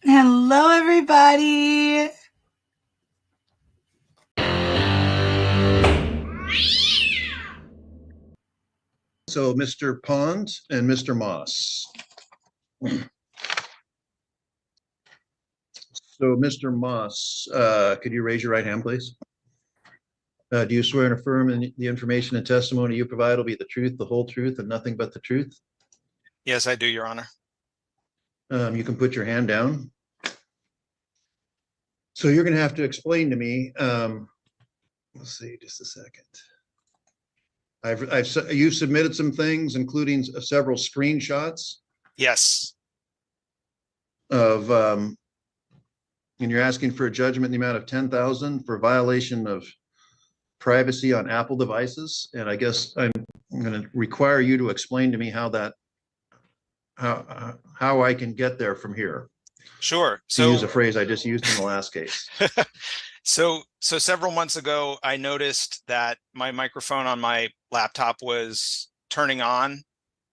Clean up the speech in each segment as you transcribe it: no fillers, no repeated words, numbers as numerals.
Hello, everybody. So Mr. Pond and Mr. Moss. So Mr. Moss, could you raise your right hand, please? Do you swear and affirm the information and testimony you provide will be the truth, the whole truth, and nothing but the truth? Yes, I do, Your Honor. You can put your hand down. So you're going to have to explain to me. Let's see, just a second. You've submitted some things, including several screenshots Yes, of, and you're asking for a judgment in the amount of 10,000 for violation of privacy on Apple devices. And I guess I'm going to require you to explain to me how I can get there from here. sure. To use a phrase I just used in the last case. So several months ago, I noticed that my microphone on my laptop was turning on,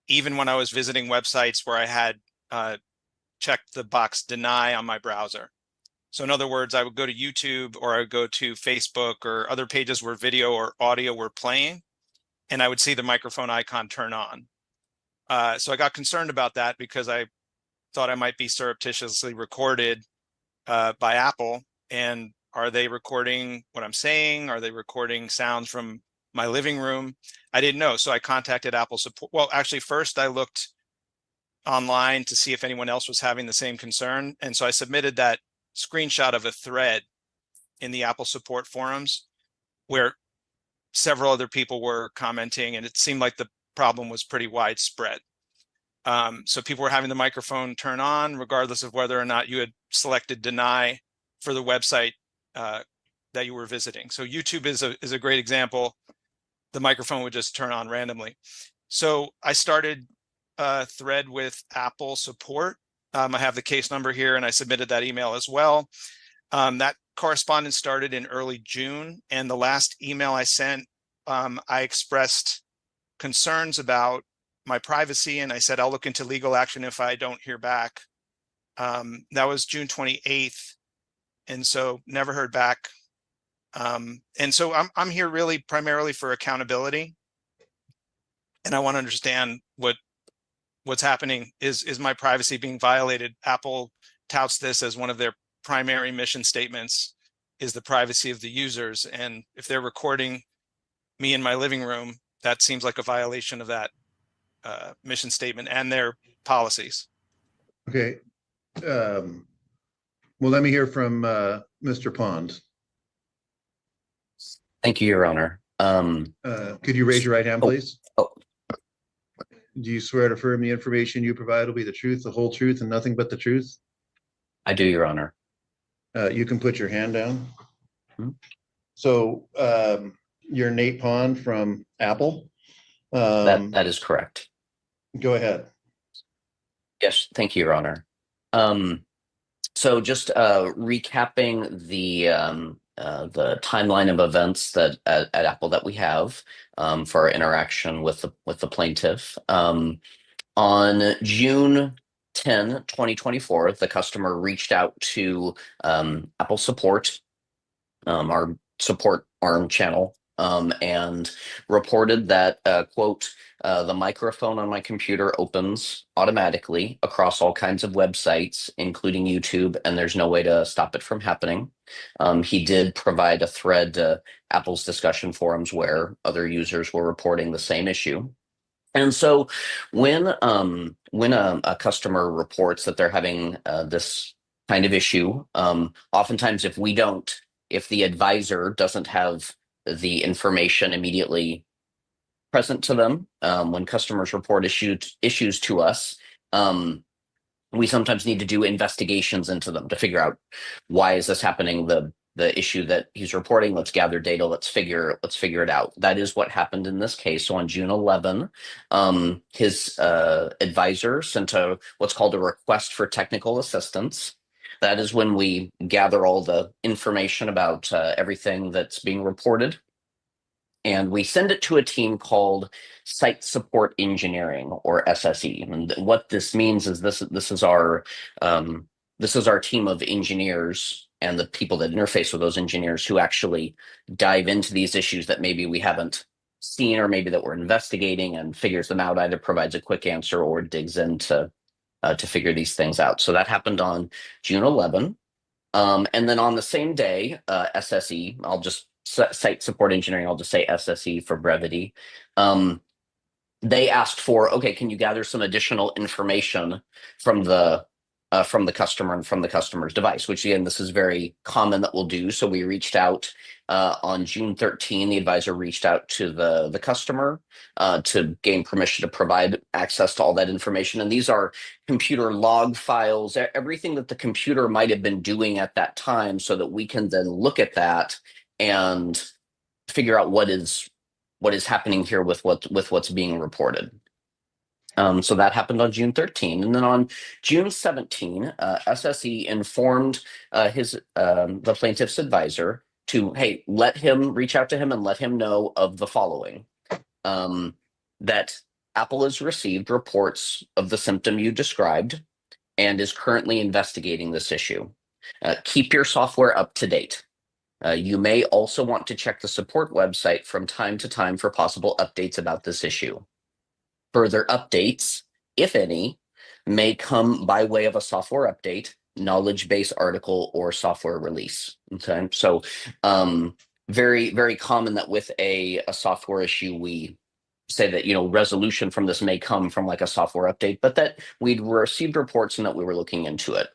even when I was visiting websites where I had checked the box deny on my browser. So in other words, I would go to YouTube or I would go to Facebook or other pages where video or audio were playing, and I would see the microphone icon turn on. So I got concerned about that because I thought I might be surreptitiously recorded by Apple. And are they recording what I'm saying? Are they recording sounds from my living room? I didn't know. So I contacted Apple support. Well, actually, first I looked online to see if anyone else was having the same concern. And so I submitted that screenshot of a thread in the Apple support forums where several other people were commenting, and it seemed like the problem was pretty widespread. So people were having the microphone turn on regardless of whether or not you had selected deny for the website that you were visiting. So YouTube is a great example. The microphone would just turn on randomly. So I started a thread with Apple support. I have the case number here, and I submitted that email as well. That correspondence started in early June, and the last email I sent, I expressed concerns about my privacy, and I said I'll look into legal action if I don't hear back. That was June 28th, and so never heard back. And so I'm here really primarily for accountability, and I want to understand what's happening. Is my privacy being violated? Apple touts this as one of their primary mission statements, is the privacy of the users, and if they're recording me in my living room, that seems like a violation of that mission statement and their policies. Okay. Well, let me hear from Mr. Pond. Thank you, Your Honor. Could you raise your right hand, please? Do you swear to affirm the information you provide will be the truth, the whole truth, and nothing but the truth? I do, Your Honor. You can put your hand down. So you're Nate Pond from Apple? That is correct. Go ahead. Yes, thank you, Your Honor. So just recapping the timeline of events that at Apple that we have for our interaction with the plaintiff. On June 10, 2024, the customer reached out to Apple support, our support arm channel, and reported that, quote, the microphone on my computer opens automatically across all kinds of websites, including YouTube, and there's no way to stop it from happening. He did provide a thread to Apple's discussion forums where other users were reporting the same issue. And so when a customer reports that they're having this kind of issue, oftentimes if the advisor doesn't have the information immediately present to them, when customers report issues to us, we sometimes need to do investigations into them to figure out why is this happening, the issue that he's reporting. Let's gather data. Let's figure it out. That is what happened in this case. So on June 11, his advisor sent what's called a request for technical assistance. That is when we gather all the information about everything that's being reported, and we send it to a team called Site Support Engineering, or SSE. And what this means is this is our this is our team of engineers and the people that interface with those engineers who actually dive into these issues that maybe we haven't seen or maybe that we're investigating, and figures them out, either provides a quick answer or digs into to figure these things out. So that happened on June 11. And then on the same day, SSE, I'll just site support engineering, I'll just say SSE for brevity. They asked for, okay, can you gather some additional information from the customer and from the customer's device, which again, this is very common that we'll do. So we reached out on June 13, the advisor reached out to the customer to gain permission to provide access to all that information. And these are computer log files, everything that the computer might have been doing at that time, so that we can then look at that and figure out what is happening here with what's being reported. So that happened on June 13. And then on June 17, SSE informed the plaintiff's advisor to, hey, reach out to him and let him know of the following. That Apple has received reports of the symptom you described and is currently investigating this issue. Keep your software up to date. You may also want to check the support website from time to time for possible updates about this issue. Further updates, if any, may come by way of a software update, knowledge base article, or software release. Okay, so very, very common that with a software issue, we say that, resolution from this may come from like a software update, but that we'd received reports and that we were looking into it.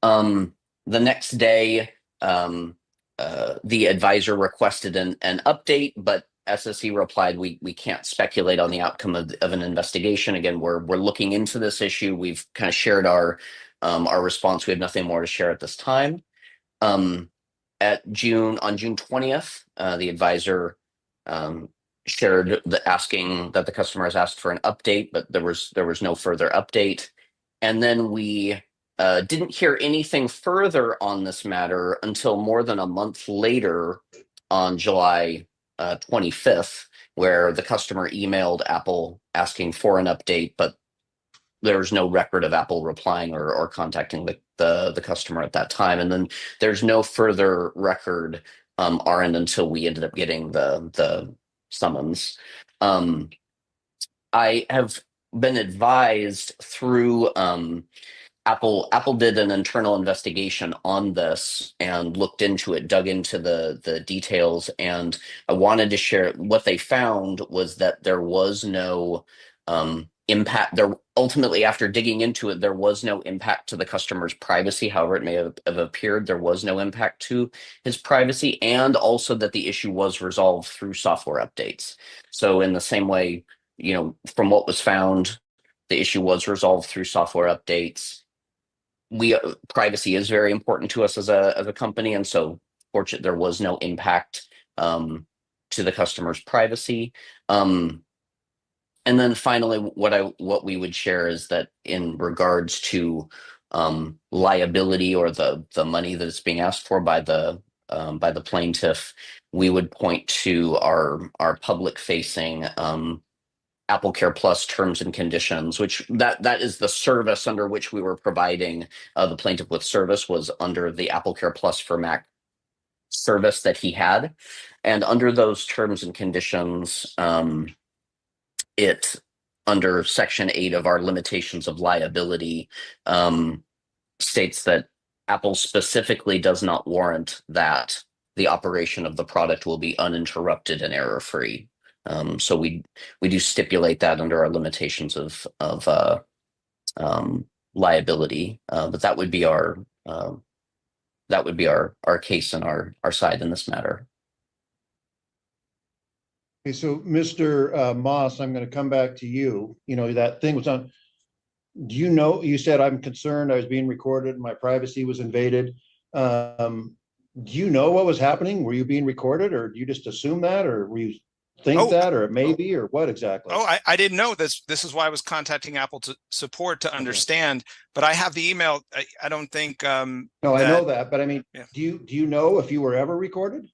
The next day, the advisor requested an update, but SSE replied, we can't speculate on the outcome of an investigation. Again, we're looking into this issue. We've kind of shared our response. We have nothing more to share at this time. On June 20th, the advisor shared asking that the customer has asked for an update, but there was no further update. And then we didn't hear anything further on this matter until more than a month later on July 25th, where the customer emailed Apple asking for an update, but there's no record of Apple replying or contacting the customer at that time. And then there's no further record our end until we ended up getting the summons. I have been advised through Apple did an internal investigation on this and looked into it, dug into the details, and I wanted to share what they found was that there was no impact. There ultimately, after digging into it, there was no impact to the customer's privacy. However, it may have appeared, there was no impact to his privacy, and also that the issue was resolved through software updates. So in the same way, from what was found, the issue was resolved through software updates. Privacy is very important to us as a company, and so fortunately there was no impact to the customer's privacy. And then finally, what we would share is that in regards to liability or the money that is being asked for by the plaintiff, we would point to our public facing Apple Care Plus terms and conditions, which that is the service under which we were providing the plaintiff with service, was under the Apple Care Plus for Mac service that he had. And under those terms and conditions, it under Section 8 of our limitations of liability states that Apple specifically does not warrant that the operation of the product will be uninterrupted and error-free. So we do stipulate that under our limitations of liability, but that would be our case and our side in this matter. Okay, so Mr. Moss, I'm going to come back to you. That thing was on. Do you said I'm concerned I was being recorded, my privacy was invaded. Do you know what was happening? Were you being recorded, or do you just assume that, or were you think that, or it may be, or what exactly? I didn't know this. This is why I was contacting Apple support to understand, but I have the email. I don't think. No, I know that, but I mean, yeah. do you know if you were ever recorded?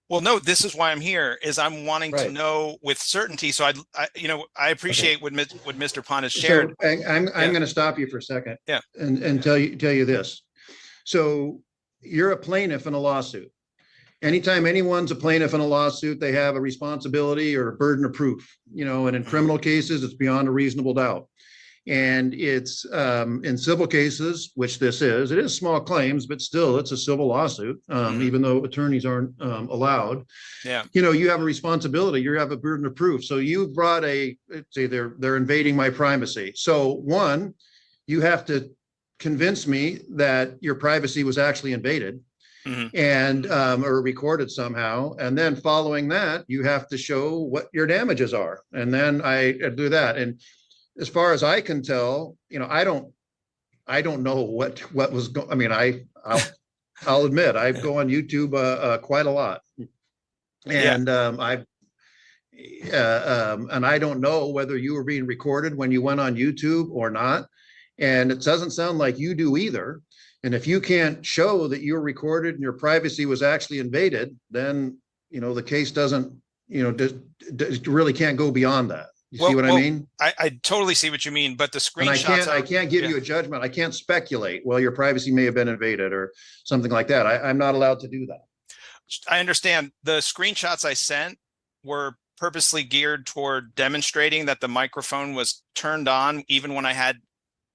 Well, no, this is why I'm here, is I'm wanting to Right. know with certainty. So I appreciate what Mr. Pond has So shared. I'm Yeah. going to stop you for a second. Yeah. And tell you this. So you're a plaintiff in a lawsuit. Anytime anyone's a plaintiff in a lawsuit, they have a responsibility or a burden of proof, and in criminal cases, it's beyond a reasonable doubt. And it's in civil cases, which it is small claims, but still it's a civil lawsuit, even though attorneys aren't allowed. Yeah. You have a responsibility, you have a burden of proof. So you brought say they're invading my privacy. So one, you have to convince me that your privacy was actually invaded. And or recorded somehow, and then following that, you have to show what your damages are, and then I do that. And as far as I can tell, I don't know what was going. I mean, I'll admit I go on YouTube quite a lot, and and I don't know whether you were being recorded when you went on YouTube or not, and it doesn't sound like you do either. And if you can't show that you were recorded and your privacy was actually invaded, then, the case doesn't, really can't go beyond that. You see what I mean? I totally see what you mean, but the screenshots. And I can't give you a judgment. I can't speculate. Well, your privacy may have been invaded or something like that. I'm not allowed to do that. I understand. The screenshots I sent were purposely geared toward demonstrating that the microphone was turned on even when I had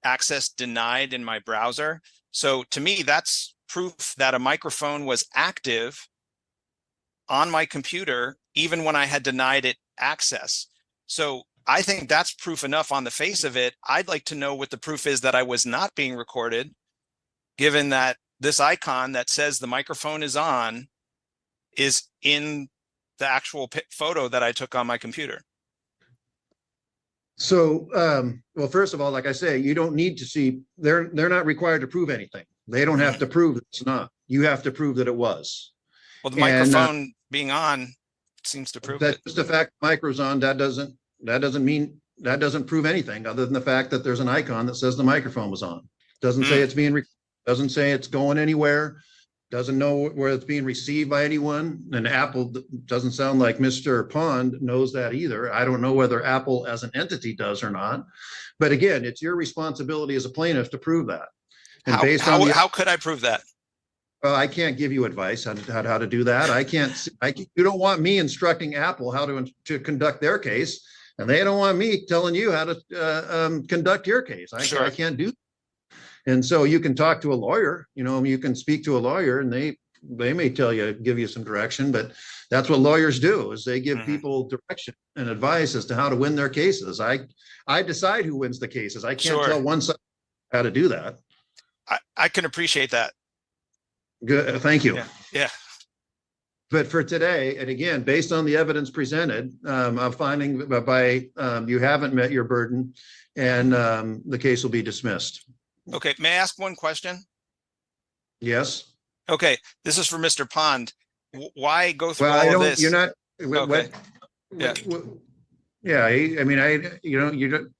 access denied in my browser. So to me, that's proof that a microphone was active on my computer, even when I had denied it access. So I think that's proof enough on the face of it. I'd like to know what the proof is that I was not being recorded, given that this icon that says the microphone is on is in the actual photo that I took on my computer. So, well, first of all, like I say, you don't need to see, they're not required to prove anything. They don't have to prove it's not. You have to prove that it was. Well, the microphone being on seems to prove that. it. Just the fact the micro's on, that doesn't prove anything other than the fact that there's an icon that says the microphone was on. Doesn't say it's being, doesn't say it's going anywhere. Doesn't know where it's being received by anyone. And Apple doesn't sound like Mr. Pond knows that either. I don't know whether Apple as an entity does or not. But again, it's your responsibility as a plaintiff to prove that. And how could I prove that? Well, I can't give you advice on how to do that. You don't want me instructing Apple how to conduct their case, and they don't want me telling you how to conduct your case. I can't do that. And so you can talk to a lawyer, you can speak to a lawyer, and they may give you some direction, but that's what lawyers do, is they give people direction and advice as to how to win their cases. I decide who wins the cases. I can't tell one side how to do that. I can appreciate that. Good. Thank you. Yeah. But for today, and again, based on the evidence presented, I'm finding you haven't met your burden, and the case will be dismissed. Okay. May I ask one question? Yes. Okay. This is for Mr. Pond. Why go through all of this? You're not. Okay. Yeah. I mean, you don't.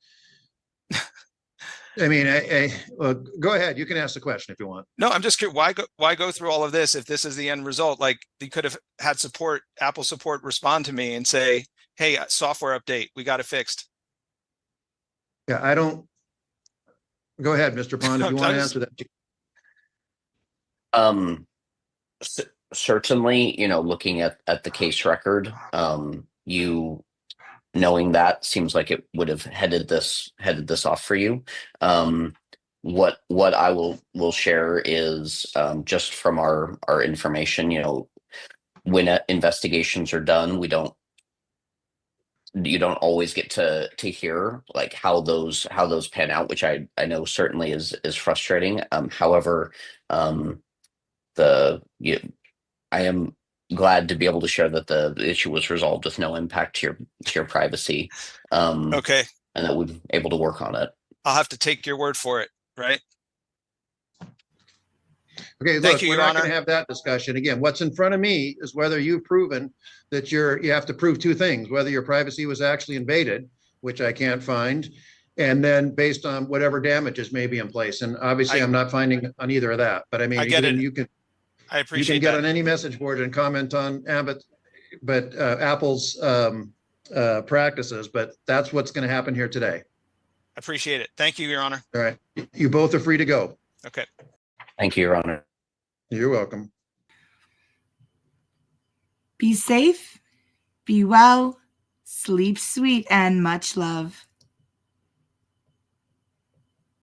I mean, well, go ahead. You can ask the question if you want. No, I'm just curious. Why go through all of this if this is the end result? Like, you could have had Apple support respond to me and say, "Hey, software update, we got it fixed." Yeah, I don't. Go ahead, Mr. Pond, if you want to answer that. Certainly, looking at the case record, you knowing that seems like it would have headed this off for you. What I will share is just from our information, when investigations are done, you don't always get to hear like how those pan out, which I know certainly is frustrating. However, I am glad to be able to share that the issue was resolved with no impact to your privacy. Okay. And that we're able to work on it. I'll have to take your word for it, right? Okay, look, we're not going to have that discussion again. What's in front of me is whether you've proven that you have to prove two things: whether your privacy was actually invaded, which I can't find, and then based on whatever damages may be in place. And obviously, I'm not finding on either of that. But I mean, I get it. I You appreciate can get that. on any message board and comment on Apple's practices, but that's what's going to happen here today. Appreciate it. Thank you, Your Honor. All right. You both are free to go. Okay. Thank you, Your Honor. You're welcome. Be safe, be well, sleep sweet, and much love.